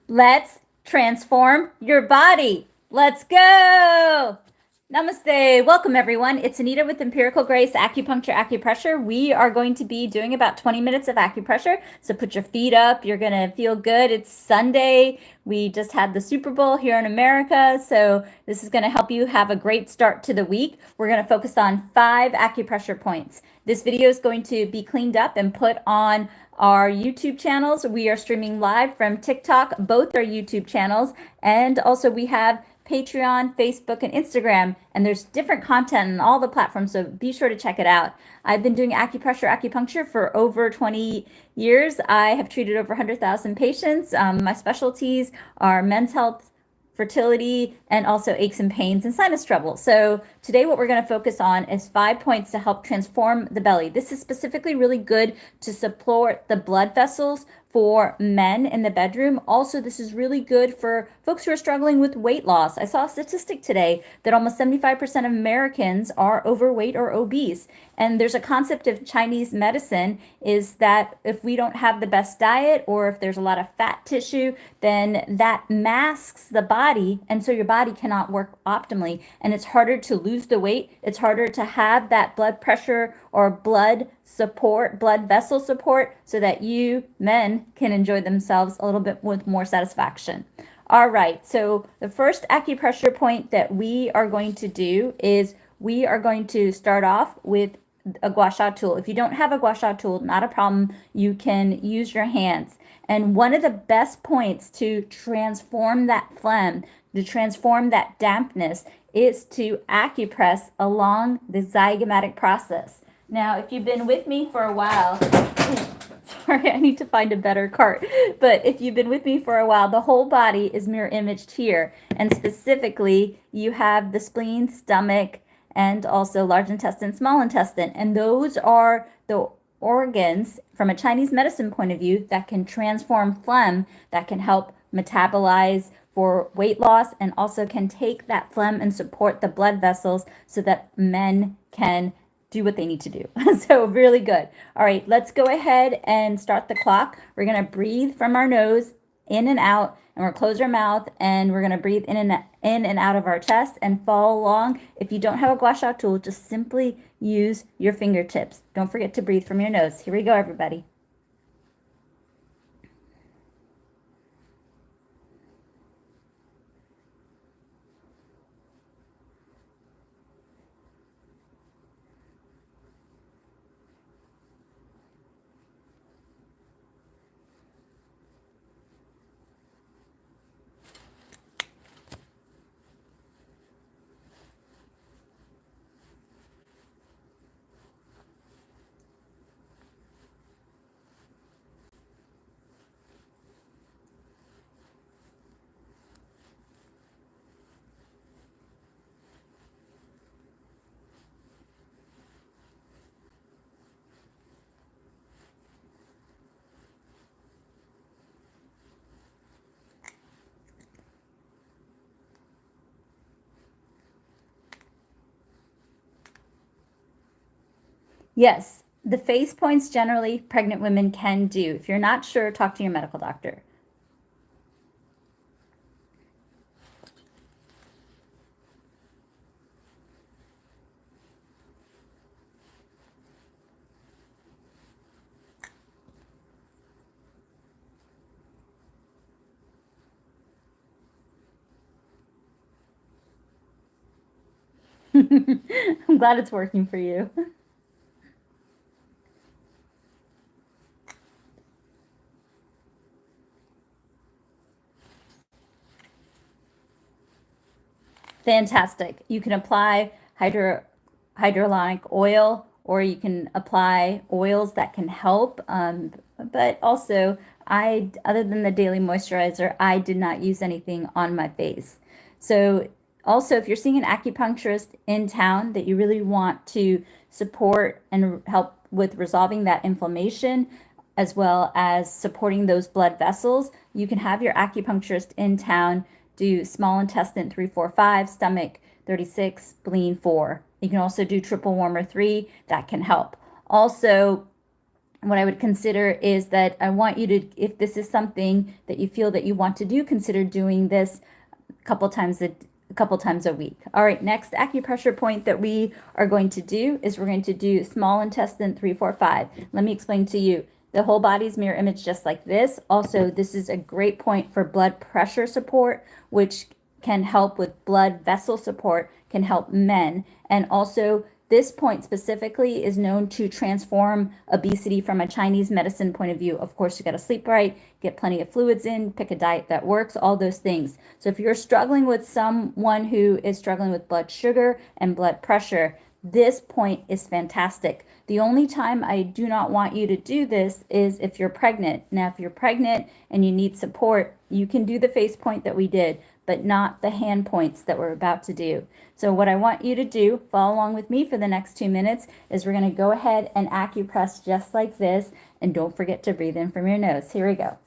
Let's transform your body. Let's go. Namaste. Welcome, everyone. It's Anita with Empirical Grace Acupuncture Acupressure. We are going to be doing about 20 minutes of acupressure. So put your feet up. You're going to feel good. It's Sunday. We just had the Super Bowl here in America. So this is going to help you have a great start to the week. We're going to focus on 5 acupressure points. This video is going to be cleaned up and put on our YouTube channels. We are streaming live from TikTok, both our YouTube channels, and also we have Patreon, Facebook, and Instagram, and there's different content on all the platforms, so be sure to check it out. I've been doing acupuncture for over 20 years. I have treated over 100,000 patients. My specialties are men's health, fertility, and also aches and pains and sinus trouble. So today what we're going to focus on is 5 points to help transform the belly. This is specifically really good to support the blood vessels for men in the bedroom. Also, this is really good for folks who are struggling with weight loss. I saw a statistic today that almost 75% of Americans are overweight or obese. And there's a concept of Chinese medicine is that if we don't have the best diet or if there's a lot of fat tissue, then that masks the body. And so your body cannot work optimally. And it's harder to lose the weight. It's harder to have that blood pressure or blood support, blood vessel support, so that you men can enjoy themselves a little bit with more satisfaction. All right, so the first acupressure point that we are going to do is we are going to start off with a gua sha tool. If you don't have a gua sha tool, not a problem. You can use your hands. And one of the best points to transform that phlegm, to transform that dampness, is to acupress along the zygomatic process. Now, if you've been with me for a while, sorry, I need to find a better cart. But if you've been with me for a while, the whole body is mirror imaged here. And specifically, you have the spleen, stomach, and also large intestine, small intestine. And those are the organs from a Chinese medicine point of view that can transform phlegm, that can help metabolize for weight loss, and also can take that phlegm and support the blood vessels so that men can do what they need to do. So really good. All right, let's go ahead and start the clock. We're going to breathe from our nose in and out, and we're close our mouth, and we're going to breathe in and out of our chest and follow along. If you don't have a gua sha tool, just simply use your fingertips. Don't forget to breathe from your nose. Here we go, everybody. Yes, the face points generally pregnant women can do. If you're not sure, talk to your medical doctor. I'm glad it's working for you. Fantastic. You can apply hyaluronic oil, or you can apply oils that can help. But also, other than the daily moisturizer, I did not use anything on my face. So also, if you're seeing an acupuncturist in town that you really want to support and help with resolving that inflammation, as well as supporting those blood vessels, you can have your acupuncturist in town do small intestine 3, 4, 5, stomach 36, spleen 4. You can also do triple warmer 3. That can help. Also, what I would consider is that I want you to, if this is something that you feel that you want to do, consider doing this a couple times a week. All right, next acupressure point that we are going to do is we're going to do small intestine 3, 4, 5. Let me explain to you. The whole body's mirror image just like this. Also, this is a great point for blood pressure support, which can help with blood vessel support, can help men. And also, this point specifically is known to transform obesity from a Chinese medicine point of view. Of course, you got to sleep right, get plenty of fluids in, pick a diet that works, all those things. So if you're struggling with someone who is struggling with blood sugar and blood pressure, this point is fantastic. The only time I do not want you to do this is if you're pregnant. Now, if you're pregnant and you need support, you can do the face point that we did, but not the hand points that we're about to do. So what I want you to do, follow along with me for the next 2 minutes, is we're going to go ahead and acupress just like this, and don't forget to breathe in from your nose. Here we go.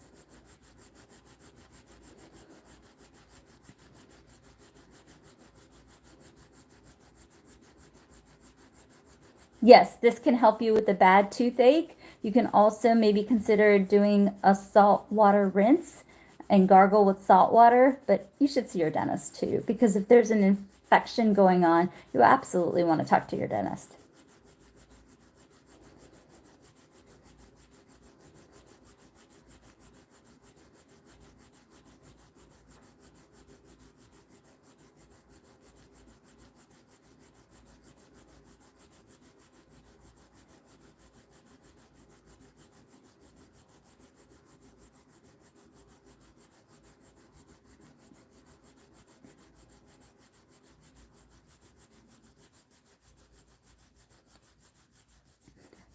Yes, this can help you with a bad toothache. You can also maybe consider doing a salt water rinse and gargle with salt water, but you should see your dentist too, because if there's an infection going on, you absolutely want to talk to your dentist.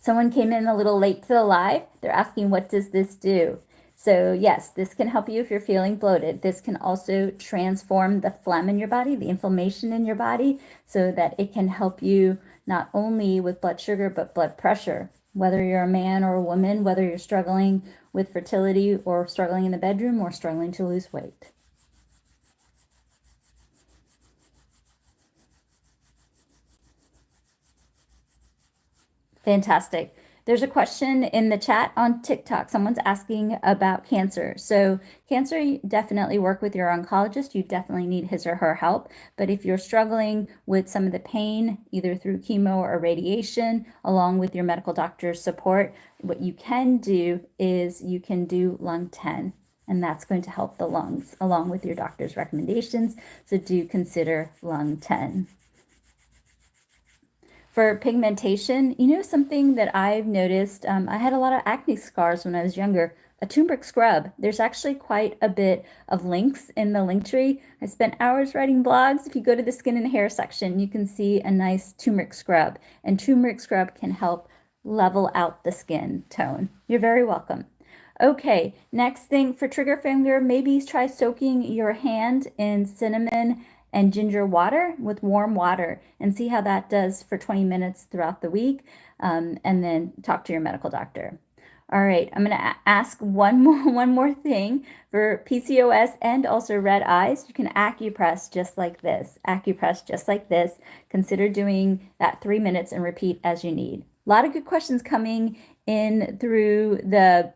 Someone came in a little late to the live. They're asking, what does this do? So yes, this can help you if you're feeling bloated. This can also transform the phlegm in your body, the inflammation in your body, so that it can help you not only with blood sugar, but blood pressure. Whether you're a man or a woman, whether you're struggling with fertility or struggling in the bedroom or struggling to lose weight. Fantastic. There's a question in the chat on TikTok. Someone's asking about cancer. So cancer, you definitely work with your oncologist. You definitely need his or her help. But if you're struggling with some of the pain, either through chemo or radiation, along with your medical doctor's support, what you can do is you can do lung 10. And that's going to help the lungs along with your doctor's recommendations. So do consider lung 10. For pigmentation, you know, something that I've noticed, I had a lot of acne scars when I was younger. A turmeric scrub. There's actually quite a bit of links in the link tree. I spent hours writing blogs. If you go to the skin and hair section, you can see a nice turmeric scrub. And turmeric scrub can help level out the skin tone. You're very welcome. Okay, next thing for trigger finger, maybe try soaking your hand in cinnamon and ginger water with warm water and see how that does for 20 minutes throughout the week, and then talk to your medical doctor. All right, I'm going to ask one more thing for PCOS and also red eyes. You can acupress just like this. Acupress just like this. Consider doing that 3 minutes and repeat as you need. A lot of good questions coming in through the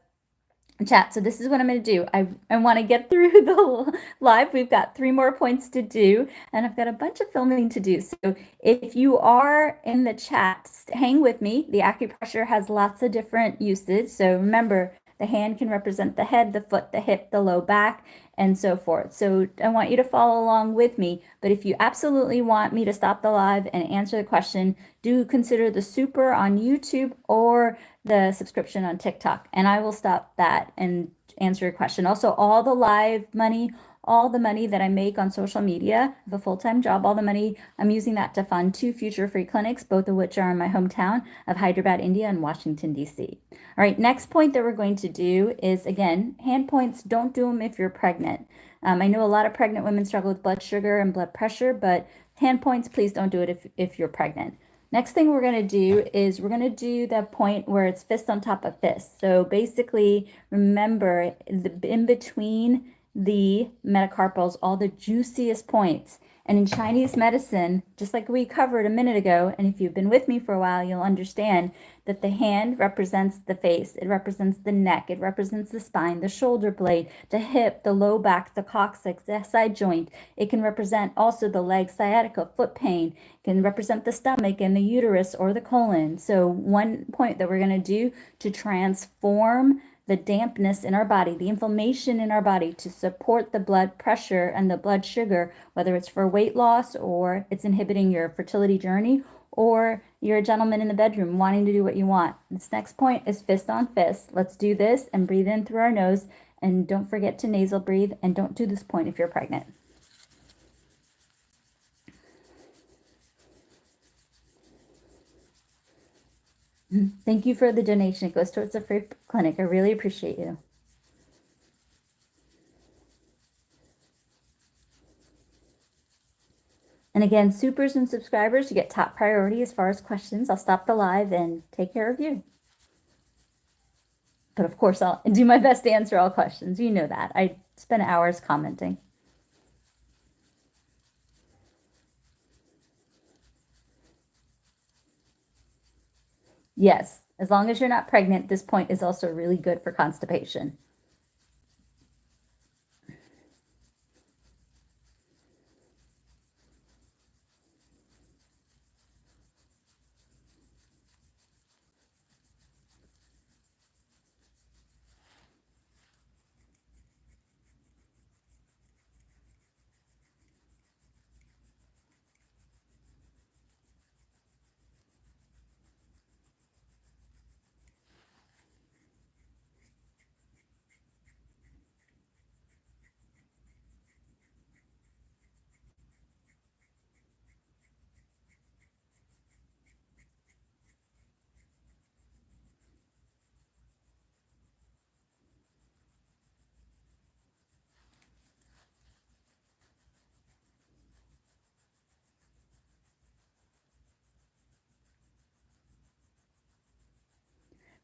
chat. So this is what I'm going to do. I want to get through the live. We've got 3 more points to do, and I've got a bunch of filming to do. So if you are in the chat, hang with me. The acupressure has lots of different uses. So remember, the hand can represent the head, the foot, the hip, the low back, and so forth. So I want you to follow along with me. But if you absolutely want me to stop the live and answer the question, do consider the super on YouTube or the subscription on TikTok, and I will stop that and answer your question. Also, all the live money, all the money that I make on social media, I have a full-time job, all the money, I'm using that to fund 2 future free clinics, both of which are in my hometown of Hyderabad, India, and Washington, D.C. All right, next point that we're going to do is, again, hand points. Don't do them if you're pregnant. I know a lot of pregnant women struggle with blood sugar and blood pressure, but hand points, please don't do it if you're pregnant. Next thing we're going to do is we're going to do the point where it's fist on top of fist. So basically, remember, in between the metacarpals, all the juiciest points. And in Chinese medicine, just like we covered a minute ago, and if you've been with me for a while, you'll understand that the hand represents the face, it represents the neck, it represents the spine, the shoulder blade, the hip, the low back, the coccyx, the side joint. It can represent also the leg, sciatica, foot pain. It can represent the stomach and the uterus or the colon. So one point that we're going to do to transform the dampness in our body, the inflammation in our body to support the blood pressure and the blood sugar, whether it's for weight loss or it's inhibiting your fertility journey, or you're a gentleman in the bedroom wanting to do what you want. This next point is fist on fist. Let's do this and breathe in through our nose. And don't forget to nasal breathe, and don't do this point if you're pregnant. Thank you for the donation. It goes towards the free clinic. I really appreciate you. And again, supers and subscribers, you get top priority as far as questions. I'll stop the live and take care of you. But of course, I'll do my best to answer all questions. You know that. I spend hours commenting. Yes, as long as you're not pregnant, this point is also really good for constipation.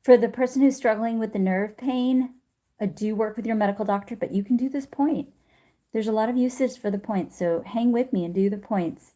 For the person who's struggling with the nerve pain, do work with your medical doctor, but you can do this point. There's a lot of usage for the points, so hang with me and do the points.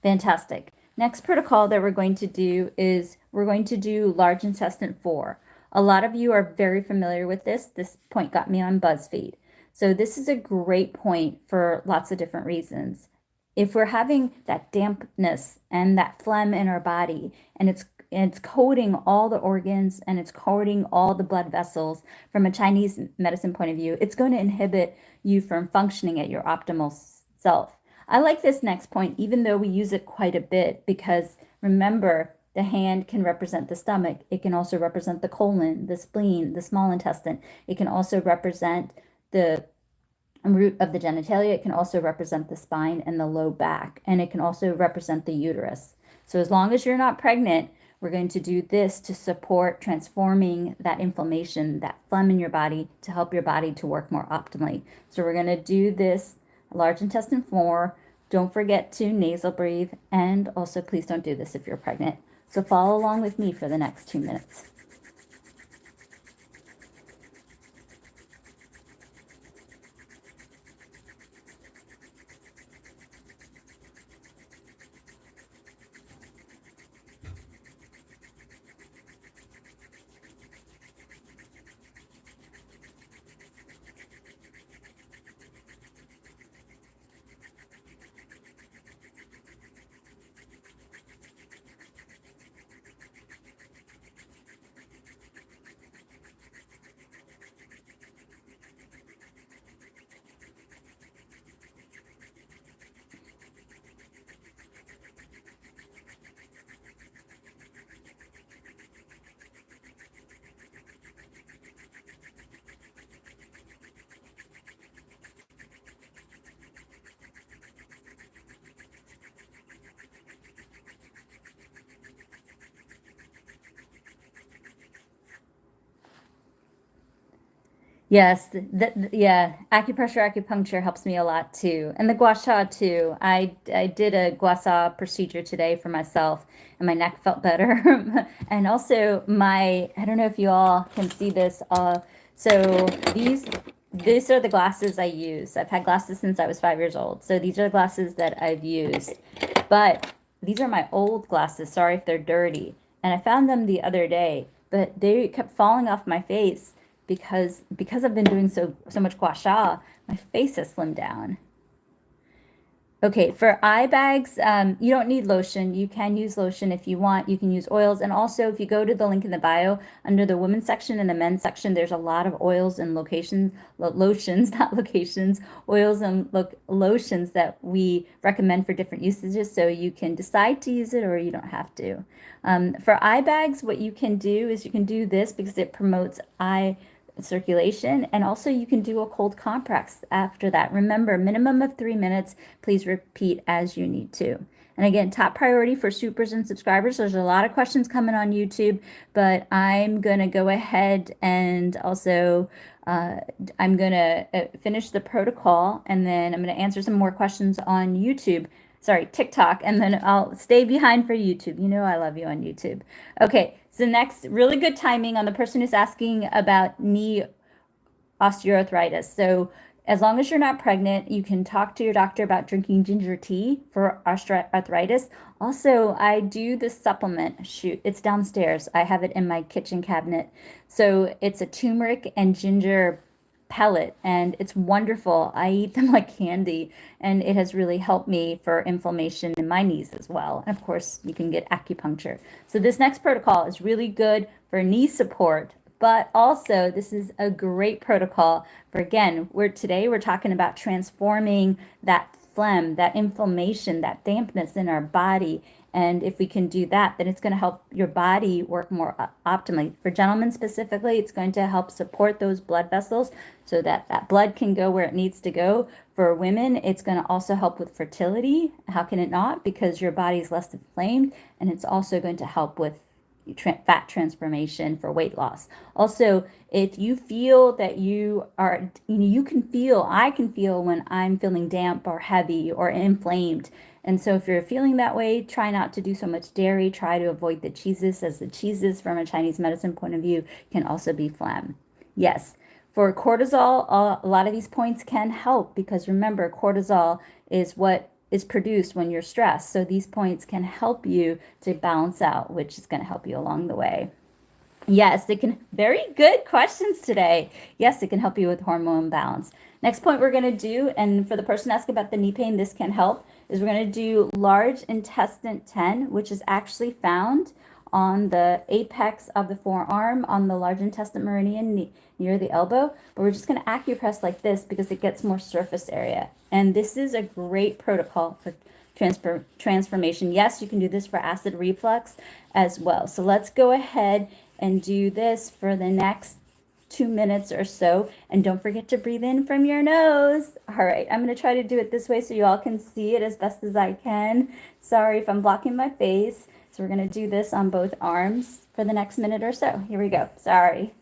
Fantastic. Next protocol that we're going to do is we're going to do large intestine 4. A lot of you are very familiar with this. This point got me on BuzzFeed. So this is a great point for lots of different reasons. If we're having that dampness and that phlegm in our body, and it's coating all the organs and it's coating all the blood vessels from a Chinese medicine point of view, it's going to inhibit you from functioning at your optimal self. I like this next point, even though we use it quite a bit, because remember, the hand can represent the stomach. It can also represent the colon, the spleen, the small intestine. It can also represent the root of the genitalia. It can also represent the spine and the low back, and it can also represent the uterus. So as long as you're not pregnant, we're going to do this to support transforming that inflammation, that phlegm in your body, to help your body to work more optimally. So we're going to do this large intestine 4. Don't forget to nasal breathe, and also please don't do this if you're pregnant. So follow along with me for the next 2 minutes. Yes, yeah, acupressure, acupuncture helps me a lot too. And the gua sha too. I did a gua sha procedure today for myself and my neck felt better. And also I don't know if you all can see this. So these are the glasses I use. I've had glasses since I was 5 years old. So these are the glasses that I've used. But these are my old glasses. Sorry if they're dirty. And I found them the other day, but they kept falling off my face because I've been doing so much gua sha, my face has slimmed down. Okay, for eye bags, you don't need lotion. You can use lotion if you want. You can use oils. And also, if you go to the link in the bio, under the women's section and the men's section, there's a lot of oils and lotions, not locations, oils and lotions that we recommend for different usages. So you can decide to use it or you don't have to. For eye bags, what you can do is you can do this because it promotes eye circulation, and also you can do a cold compress after that. Remember, minimum of 3 minutes. Please repeat as you need to. And again, top priority for supers and subscribers. There's a lot of questions coming on YouTube, but I'm going to go ahead and also I'm going to finish the protocol, and then I'm going to answer some more questions on YouTube. Sorry, TikTok, and then I'll stay behind for YouTube. You know I love you on YouTube. Okay, so next, really good timing on the person who's asking about knee osteoarthritis. So as long as you're not pregnant, you can talk to your doctor about drinking ginger tea for osteoarthritis. Also, I do this supplement. Shoot, it's downstairs. I have it in my kitchen cabinet. So it's a turmeric and ginger pellet, and it's wonderful. I eat them like candy, and it has really helped me for inflammation in my knees as well. And of course, you can get acupuncture. So this next protocol is really good for knee support, but also this is a great protocol for, again, today we're talking about transforming that phlegm, that inflammation, that dampness in our body. And if we can do that, then it's going to help your body work more optimally. For gentlemen specifically, it's going to help support those blood vessels so that that blood can go where it needs to go. For women, it's going to also help with fertility. How can it not? Because your body is less inflamed, and it's also going to help with fat transformation for weight loss. Also, if you feel that you are, you can feel, I can feel when I'm feeling damp or heavy or inflamed. And so if you're feeling that way, try not to do so much dairy. Try to avoid the cheeses, as the cheeses from a Chinese medicine point of view can also be phlegm. Yes, for cortisol, a lot of these points can help, because remember, cortisol is what is produced when you're stressed. So these points can help you to balance out, which is going to help you along the way. Yes, it can. Very good questions today. Yes, it can help you with hormone balance. Next point we're going to do, and for the person asking about the knee pain, this can help, is we're going to do large intestine 10, which is actually found on the apex of the forearm, on the large intestine meridian near the elbow. But we're just going to acupress like this because it gets more surface area. And this is a great protocol for transformation. Yes, you can do this for acid reflux as well. So let's go ahead and do this for the next 2 minutes or so. And don't forget to breathe in from your nose. All right, I'm going to try to do it this way so you all can see it as best as I can. Sorry if I'm blocking my face. So we're going to do this on both arms for the next minute or so. Here we go. Sorry.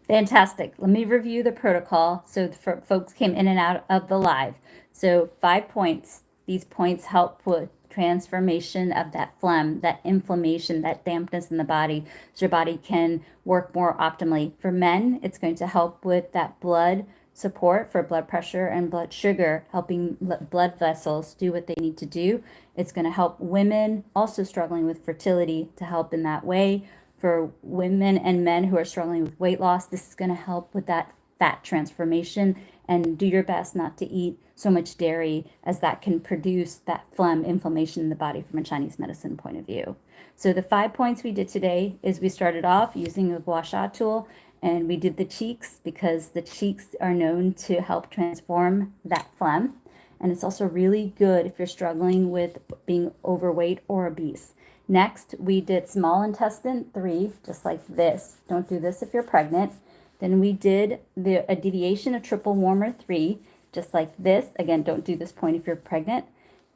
Fantastic. Let me review the protocol. So for folks came in and out of the live. So 5 points. These points help with transformation of that phlegm, that inflammation, that dampness in the body, so your body can work more optimally. For men, it's going to help with that blood support for blood pressure and blood sugar, helping blood vessels do what they need to do. It's going to help women also struggling with fertility to help in that way. For women and men who are struggling with weight loss, this is going to help with that fat transformation and do your best not to eat so much dairy, as that can produce that phlegm inflammation in the body from a Chinese medicine point of view. So the 5 points we did today is we started off using the gua sha tool, and we did the cheeks because the cheeks are known to help transform that phlegm. And it's also really good if you're struggling with being overweight or obese. Next, we did small intestine 3, just like this. Don't do this if you're pregnant. Then we did a deviation of triple warmer 3, just like this. Again, don't do this point if you're pregnant.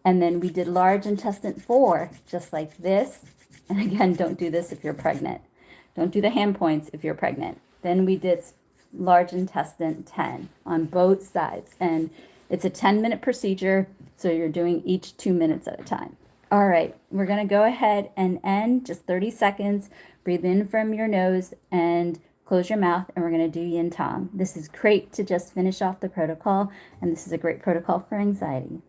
And then we did large intestine 4, just like this. And again, don't do this if you're pregnant. Don't do the hand points if you're pregnant. Then we did large intestine 10 on both sides. And it's a 10-minute procedure, so you're doing each 2 minutes at a time. All right, we're going to go ahead and end just 30 seconds. Breathe in from your nose and close your mouth, and we're going to do yin tong. This is great to just finish off the protocol, and this is a great protocol for anxiety.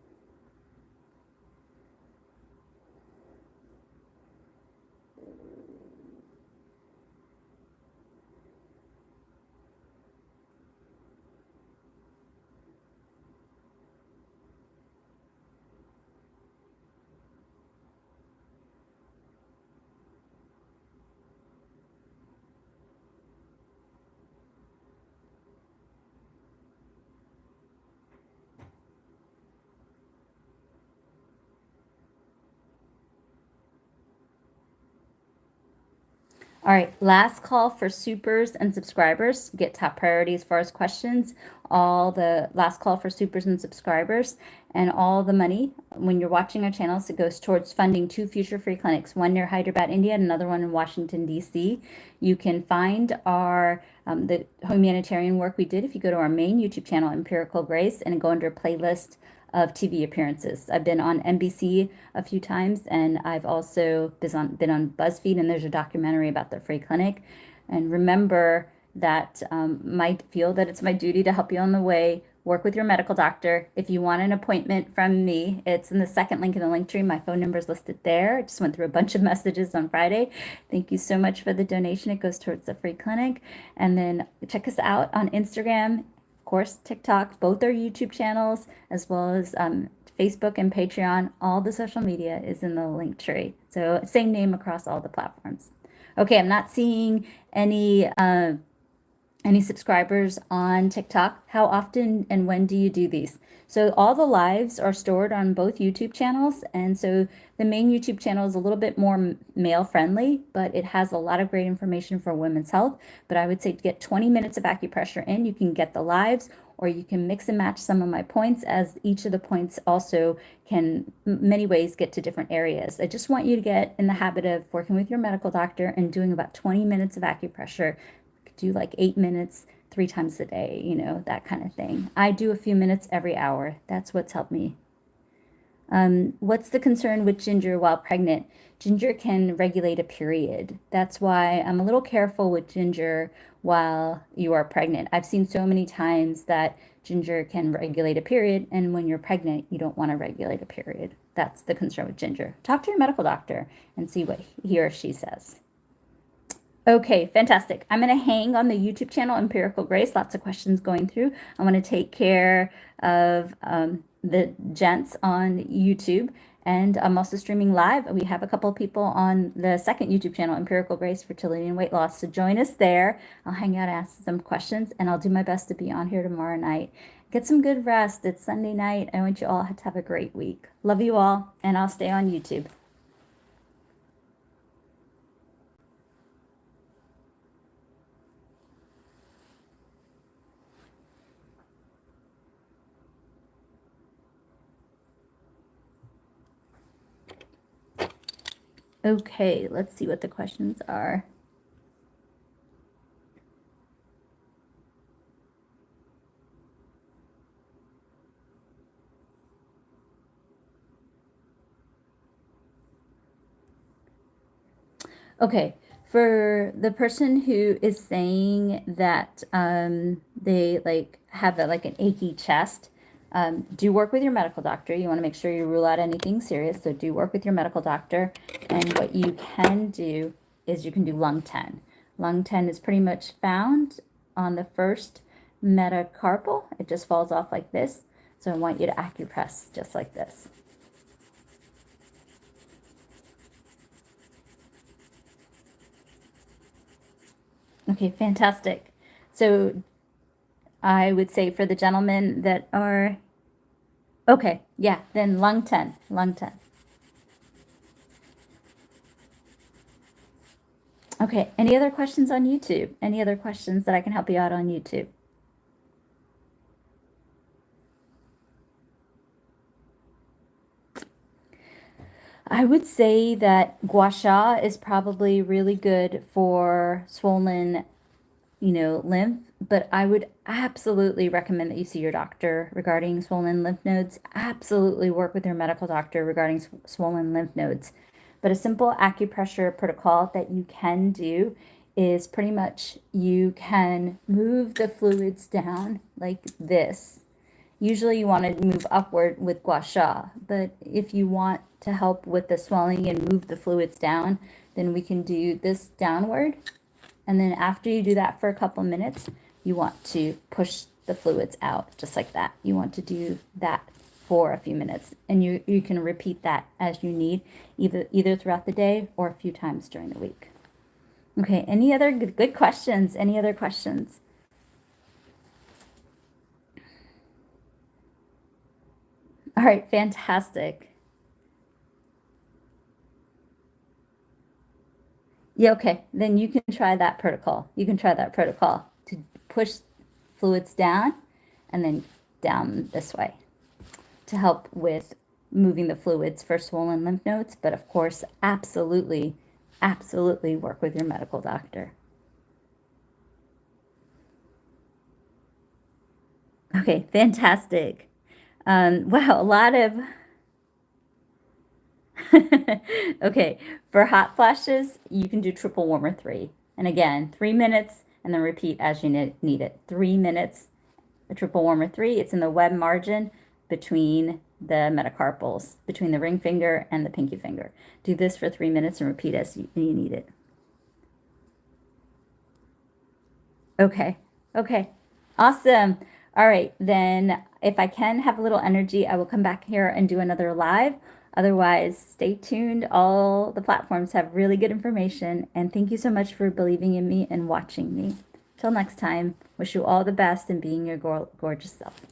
All right, last call for supers and subscribers. Get top priority as far as questions. All the last call for supers and subscribers, and all the money when you're watching our channels, it goes towards funding 2 future free clinics, one near Hyderabad, India, and another one in Washington, D.C. You can find our the humanitarian work we did if you go to our main YouTube channel, Empirical Grace, and go under playlist of TV appearances. I've been on NBC a few times, and I've also been on BuzzFeed, and there's a documentary about the free clinic. And remember that might feel that it's my duty to help you on the way. Work with your medical doctor. If you want an appointment from me, it's in the second link in the link tree. My phone number is listed there. I just went through a bunch of messages on Friday. Thank you so much for the donation. It goes towards the free clinic. And then check us out on Instagram, of course, TikTok. Both our YouTube channels, as well as Facebook and Patreon. All the social media is in the link tree. So same name across all the platforms. Okay, I'm not seeing any subscribers on TikTok. How often and when do you do these? So all the lives are stored on both YouTube channels. And so the main YouTube channel is a little bit more male friendly, but it has a lot of great information for women's health. But I would say to get 20 minutes of acupressure in, you can get the lives, or you can mix and match some of my points, as each of the points also can many ways get to different areas. I just want you to get in the habit of working with your medical doctor and doing about 20 minutes of acupressure. Do like 8 minutes 3 times a day, you know, that kind of thing. I do a few minutes every hour. That's what's helped me. What's the concern with ginger while pregnant? Ginger can regulate a period. That's why I'm a little careful with ginger while you are pregnant. I've seen so many times that ginger can regulate a period, and when you're pregnant, you don't want to regulate a period. That's the concern with ginger. Talk to your medical doctor and see what he or she says. Okay, fantastic. I'm going to hang on the YouTube channel, Empirical Grace. Lots of questions going through. I want to take care of the gents on YouTube. And I'm also streaming live. We have a couple of people on the second YouTube channel, Empirical Grace, Fertility and Weight Loss. So join us there. I'll hang out, ask some questions, and I'll do my best to be on here tomorrow night. Get some good rest. It's Sunday night. I want you all to have a great week. Love you all, and I'll stay on YouTube. Okay, let's see what the questions are. Okay, for the person who is saying that they like have like an achy chest, do work with your medical doctor. You want to make sure you rule out anything serious, so do work with your medical doctor. And what you can do is you can do lung 10. Lung 10 is pretty much found on the first metacarpal. It just falls off like this. So I want you to acupress just like this. Okay, fantastic. So I would say for the gentlemen that are, okay, yeah, then lung 10, lung 10. Okay, any other questions on YouTube? Any other questions that I can help you out on YouTube? I would say that gua sha is probably really good for swollen, lymph, but I would absolutely recommend that you see your doctor regarding swollen lymph nodes. Absolutely work with your medical doctor regarding swollen lymph nodes. But a simple acupressure protocol that you can do is pretty much you can move the fluids down like this. Usually you want to move upward with gua sha, but if you want to help with the swelling and move the fluids down, then we can do this downward. And then after you do that for a couple minutes, you want to push the fluids out just like that. You want to do that for a few minutes, and you can repeat that as you need, either throughout the day or a few times during the week. Okay, any other good questions? Any other questions? All right, fantastic. Yeah, okay, then you can try that protocol. You can try that protocol to push fluids down and then down this way to help with moving the fluids for swollen lymph nodes. But of course, absolutely, absolutely work with your medical doctor. Okay, fantastic. Wow, a lot of okay, for hot flashes, you can do triple warmer 3. And again, 3 minutes and then repeat as you need it. 3 minutes, a triple warmer 3. It's in the web margin between the metacarpals, between the ring finger and the pinky finger. Do this for 3 minutes and repeat as you need it. Okay, okay, awesome. All right, then if I can have a little energy, I will come back here and do another live. Otherwise, stay tuned. All the platforms have really good information. And thank you so much for believing in me and watching me. Till next time, wish you all the best and being your gorgeous self.